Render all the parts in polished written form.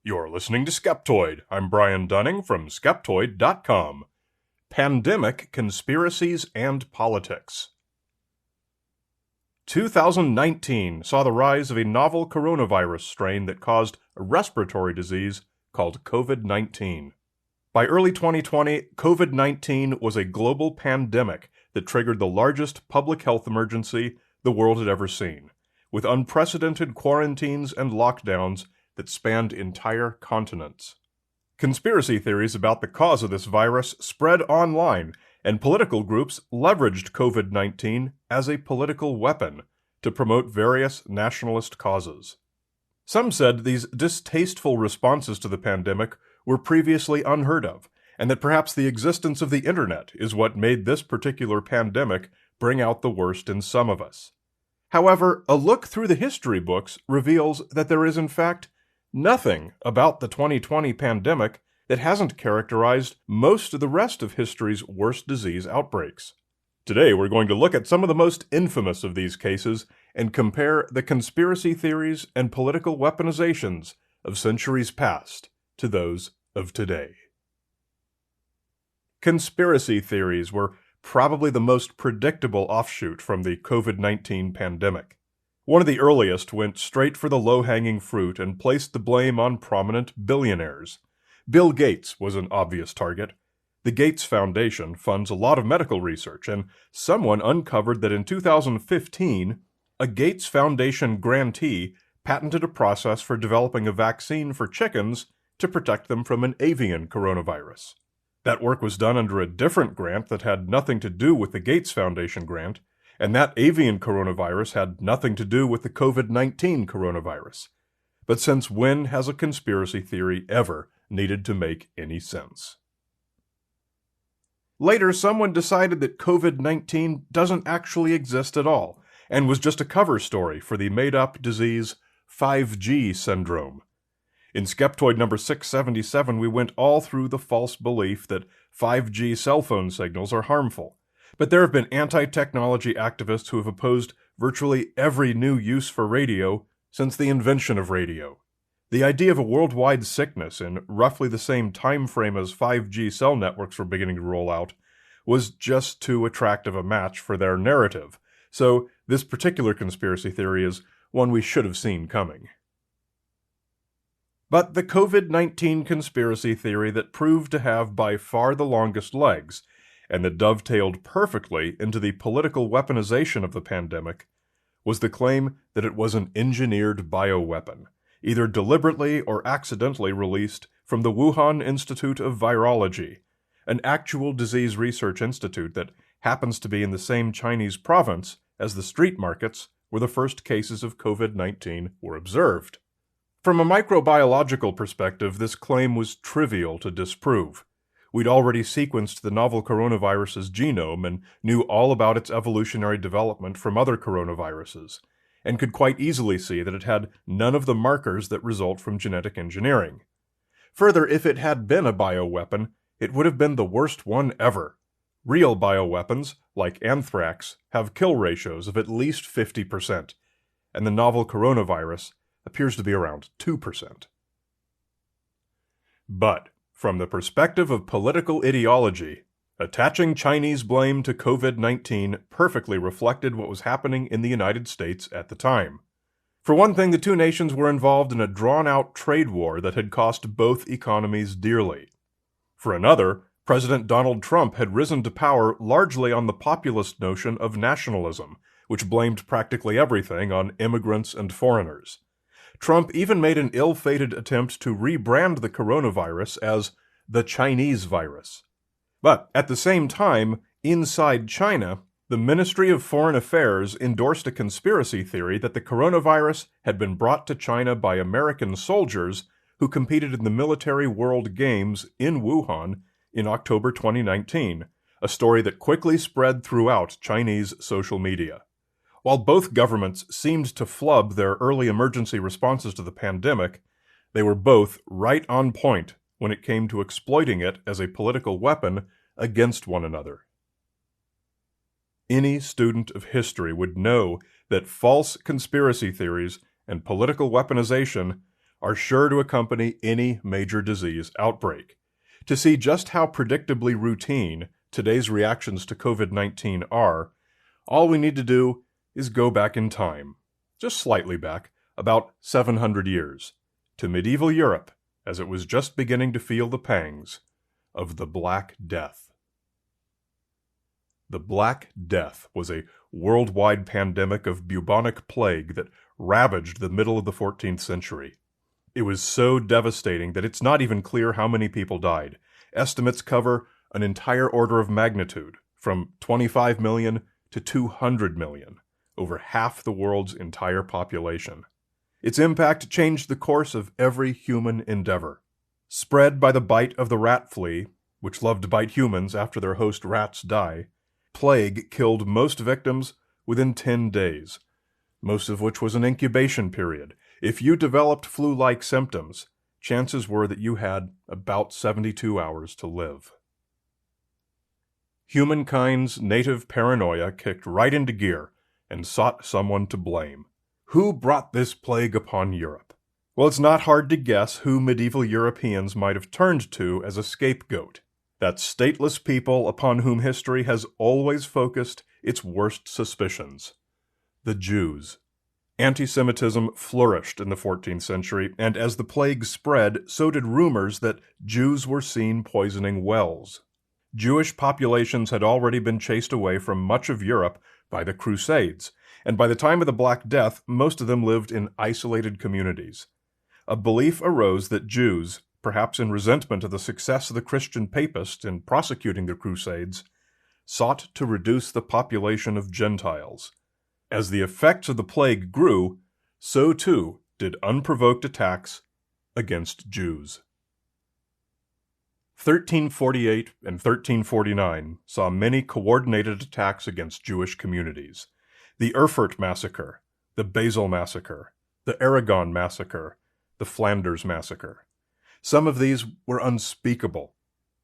You're listening to Skeptoid. I'm Brian Dunning from Skeptoid.com. Pandemic, Conspiracies, and Politics. 2019 saw the rise of a novel coronavirus strain that caused a respiratory disease called COVID-19. By early 2020, COVID-19 was a global pandemic that triggered the largest public health emergency the world had ever seen, with unprecedented quarantines and lockdowns that spanned entire continents. Conspiracy theories about the cause of this virus spread online, and political groups leveraged COVID-19 as a political weapon to promote various nationalist causes. Some said these distasteful responses to the pandemic were previously unheard of, and that perhaps the existence of the internet is what made this particular pandemic bring out the worst in some of us. However, a look through the history books reveals that there is in fact nothing about the 2020 pandemic that hasn't characterized most of the rest of history's worst disease outbreaks. Today, we're going to look at some of the most infamous of these cases and compare the conspiracy theories and political weaponizations of centuries past to those of today. Conspiracy theories were probably the most predictable offshoot from the COVID-19 pandemic. One of the earliest went straight for the low-hanging fruit and placed the blame on prominent billionaires. Bill Gates was an obvious target. The Gates Foundation funds a lot of medical research, and someone uncovered that in 2015, a Gates Foundation grantee patented a process for developing a vaccine for chickens to protect them from an avian coronavirus. That work was done under a different grant that had nothing to do with the Gates Foundation grant, and that avian coronavirus had nothing to do with the COVID-19 coronavirus. But since when has a conspiracy theory ever needed to make any sense? Later, someone decided that COVID-19 doesn't actually exist at all, and was just a cover story for the made-up disease 5G syndrome. In Skeptoid number 677, we went all through the false belief that 5G cell phone signals are harmful. But there have been anti-technology activists who have opposed virtually every new use for radio since the invention of radio. The idea of a worldwide sickness in roughly the same time frame as 5G cell networks were beginning to roll out was just too attractive a match for their narrative, so this particular conspiracy theory is one we should have seen coming. But the COVID-19 conspiracy theory that proved to have by far the longest legs, and that dovetailed perfectly into the political weaponization of the pandemic, was the claim that it was an engineered bioweapon, either deliberately or accidentally released from the Wuhan Institute of Virology, an actual disease research institute that happens to be in the same Chinese province as the street markets where the first cases of COVID-19 were observed. From a microbiological perspective, this claim was trivial to disprove. We'd already sequenced the novel coronavirus's genome and knew all about its evolutionary development from other coronaviruses, and could quite easily see that it had none of the markers that result from genetic engineering. Further, if it had been a bioweapon, it would have been the worst one ever. Real bioweapons, like anthrax, have kill ratios of at least 50%, and the novel coronavirus appears to be around 2%. But, from the perspective of political ideology, attaching Chinese blame to COVID-19 perfectly reflected what was happening in the United States at the time. For one thing, the two nations were involved in a drawn-out trade war that had cost both economies dearly. For another, President Donald Trump had risen to power largely on the populist notion of nationalism, which blamed practically everything on immigrants and foreigners. Trump even made an ill-fated attempt to rebrand the coronavirus as the Chinese virus. But at the same time, inside China, the Ministry of Foreign Affairs endorsed a conspiracy theory that the coronavirus had been brought to China by American soldiers who competed in the Military World Games in Wuhan in October 2019, a story that quickly spread throughout Chinese social media. While both governments seemed to flub their early emergency responses to the pandemic, they were both right on point when it came to exploiting it as a political weapon against one another. Any student of history would know that false conspiracy theories and political weaponization are sure to accompany any major disease outbreak. To see just how predictably routine today's reactions to COVID-19 are, all we need to do is go back in time, just slightly back, about 700 years, to medieval Europe, as it was just beginning to feel the pangs of the Black Death. The Black Death was a worldwide pandemic of bubonic plague that ravaged the middle of the 14th century. It was so devastating that it's not even clear how many people died. Estimates cover an entire order of magnitude, from 25 million to 200 million, over half the world's entire population. Its impact changed the course of every human endeavor. Spread by the bite of the rat flea, which loved to bite humans after their host rats die, plague killed most victims within 10 days, most of which was an incubation period. If you developed flu-like symptoms, chances were that you had about 72 hours to live. Humankind's native paranoia kicked right into gear and sought someone to blame. Who brought this plague upon Europe? Well, it's not hard to guess who medieval Europeans might have turned to as a scapegoat. That stateless people upon whom history has always focused its worst suspicions. The Jews. Anti-Semitism flourished in the 14th century, and as the plague spread, so did rumors that Jews were seen poisoning wells. Jewish populations had already been chased away from much of Europe by the Crusades, and by the time of the Black Death, most of them lived in isolated communities. A belief arose that Jews, perhaps in resentment of the success of the Christian papists in prosecuting the Crusades, sought to reduce the population of Gentiles. As the effects of the plague grew, so too did unprovoked attacks against Jews. 1348 and 1349 saw many coordinated attacks against Jewish communities. The Erfurt Massacre, the Basel Massacre, the Aragon Massacre, the Flanders Massacre. Some of these were unspeakable.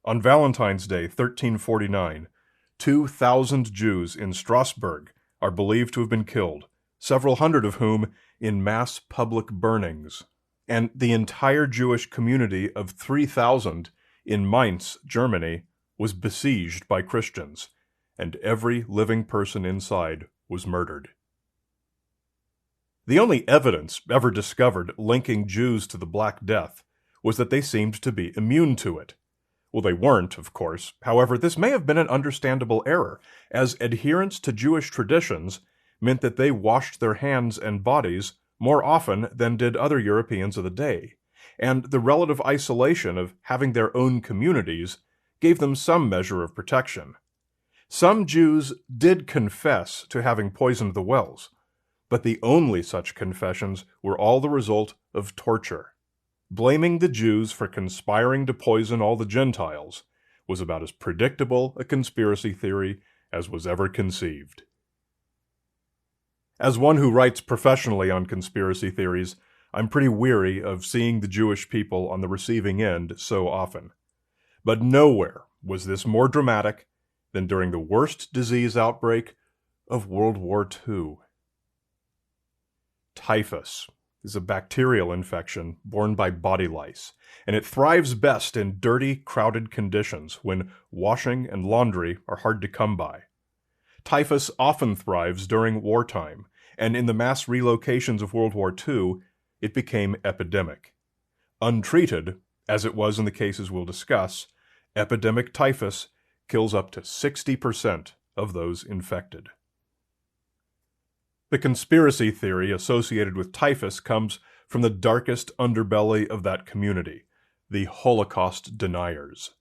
On Valentine's Day, 1349, 2,000 Jews in Strasbourg are believed to have been killed, several hundred of whom in mass public burnings. And the entire Jewish community of 3,000 in Mainz, Germany, was besieged by Christians, and every living person inside was murdered. The only evidence ever discovered linking Jews to the Black Death was that they seemed to be immune to it. Well, they weren't, of course. However, this may have been an understandable error, as adherence to Jewish traditions meant that they washed their hands and bodies more often than did other Europeans of the day, and the relative isolation of having their own communities gave them some measure of protection. Some Jews did confess to having poisoned the wells, but the only such confessions were all the result of torture. Blaming the Jews for conspiring to poison all the Gentiles was about as predictable a conspiracy theory as was ever conceived. As one who writes professionally on conspiracy theories, I'm pretty weary of seeing the Jewish people on the receiving end so often. But nowhere was this more dramatic than during the worst disease outbreak of World War II. Typhus is a bacterial infection borne by body lice, and it thrives best in dirty, crowded conditions when washing and laundry are hard to come by. Typhus often thrives during wartime, and in the mass relocations of World War II, it became epidemic. Untreated, as it was in the cases we'll discuss, epidemic typhus kills up to 60% of those infected. The conspiracy theory associated with typhus comes from the darkest underbelly of that community, the Holocaust deniers.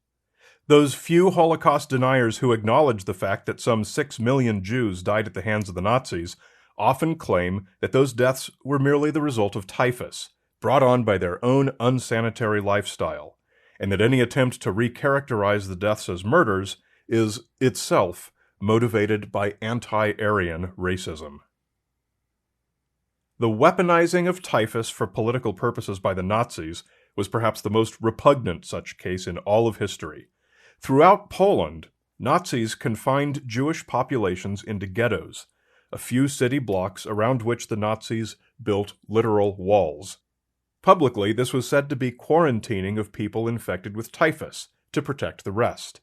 Those few Holocaust deniers who acknowledge the fact that some 6 million Jews died at the hands of the Nazis often claim that those deaths were merely the result of typhus, brought on by their own unsanitary lifestyle, and that any attempt to recharacterize the deaths as murders is itself motivated by anti-Aryan racism. The weaponizing of typhus for political purposes by the Nazis was perhaps the most repugnant such case in all of history. Throughout Poland, Nazis confined Jewish populations into ghettos, a few city blocks around which the Nazis built literal walls. Publicly, this was said to be quarantining of people infected with typhus to protect the rest.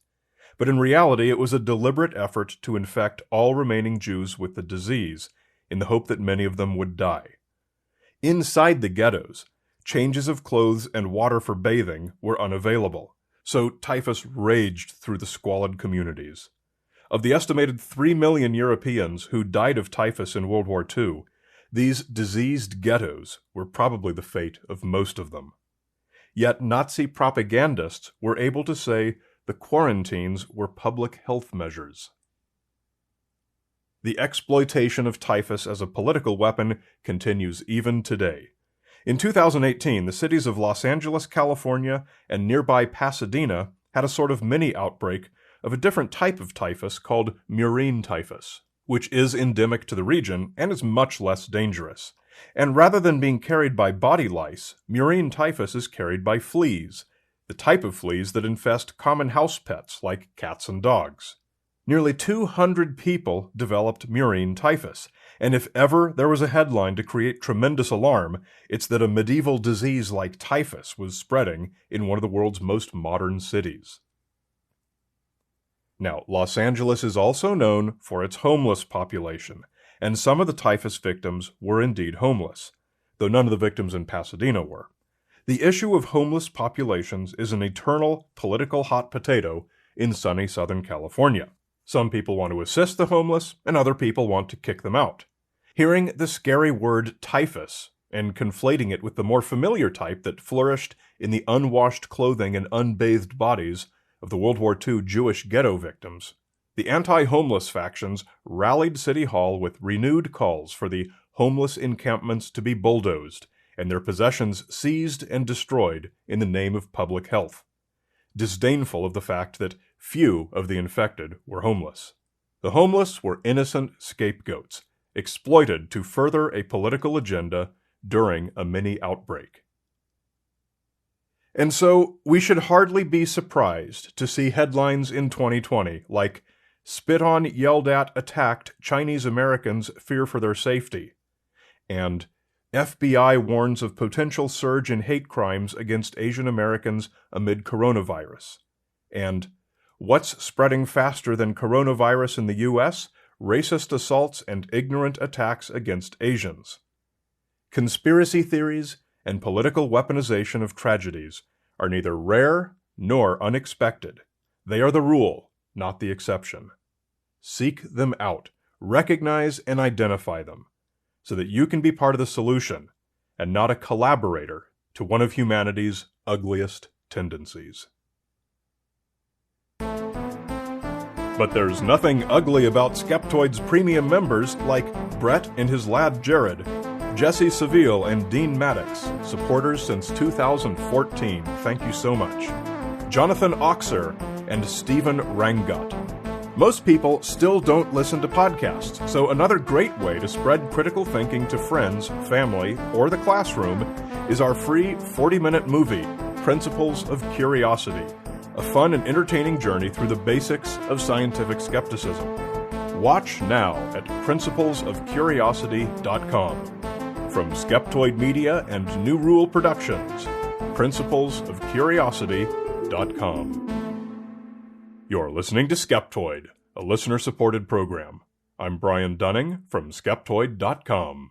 But in reality, it was a deliberate effort to infect all remaining Jews with the disease, in the hope that many of them would die. Inside the ghettos, changes of clothes and water for bathing were unavailable, so typhus raged through the squalid communities. Of the estimated 3 million Europeans who died of typhus in World War II, these diseased ghettos were probably the fate of most of them. Yet Nazi propagandists were able to say the quarantines were public health measures. The exploitation of typhus as a political weapon continues even today. In 2018, the cities of Los Angeles, California, and nearby Pasadena had a sort of mini outbreak of a different type of typhus called murine typhus, which is endemic to the region and is much less dangerous. And rather than being carried by body lice, murine typhus is carried by fleas, the type of fleas that infest common house pets like cats and dogs. Nearly 200 people developed murine typhus, and if ever there was a headline to create tremendous alarm, it's that a medieval disease like typhus was spreading in one of the world's most modern cities. Now, Los Angeles is also known for its homeless population, and some of the typhus victims were indeed homeless, though none of the victims in Pasadena were. The issue of homeless populations is an eternal political hot potato in sunny Southern California. Some people want to assist the homeless, and other people want to kick them out. Hearing the scary word typhus and conflating it with the more familiar type that flourished in the unwashed clothing and unbathed bodies of the World War II Jewish ghetto victims, the anti-homeless factions rallied City Hall with renewed calls for the homeless encampments to be bulldozed and their possessions seized and destroyed in the name of public health, disdainful of the fact that few of the infected were homeless. The homeless were innocent scapegoats, exploited to further a political agenda during a mini outbreak. And so, we should hardly be surprised to see headlines in 2020 like, "Spit on, yelled at, attacked, Chinese Americans fear for their safety," and "FBI warns of potential surge in hate crimes against Asian Americans amid coronavirus," and "What's spreading faster than coronavirus in the U.S.? Racist assaults and ignorant attacks against Asians." Conspiracy theories and political weaponization of tragedies are neither rare nor unexpected. They are the rule, not the exception. Seek them out, recognize and identify them, so that you can be part of the solution and not a collaborator to one of humanity's ugliest tendencies. But there's nothing ugly about Skeptoid's premium members like Brett and his lad Jared, Jesse Seville and Dean Maddox, supporters since 2014. Thank you so much. Jonathan Oxer and Stephen Rangut. Most people still don't listen to podcasts, so another great way to spread critical thinking to friends, family, or the classroom is our free 40-minute movie, Principles of Curiosity, a fun and entertaining journey through the basics of scientific skepticism. Watch now at principlesofcuriosity.com. From Skeptoid Media and New Rule Productions, principlesofcuriosity.com. You're listening to Skeptoid, a listener-supported program. I'm Brian Dunning from Skeptoid.com.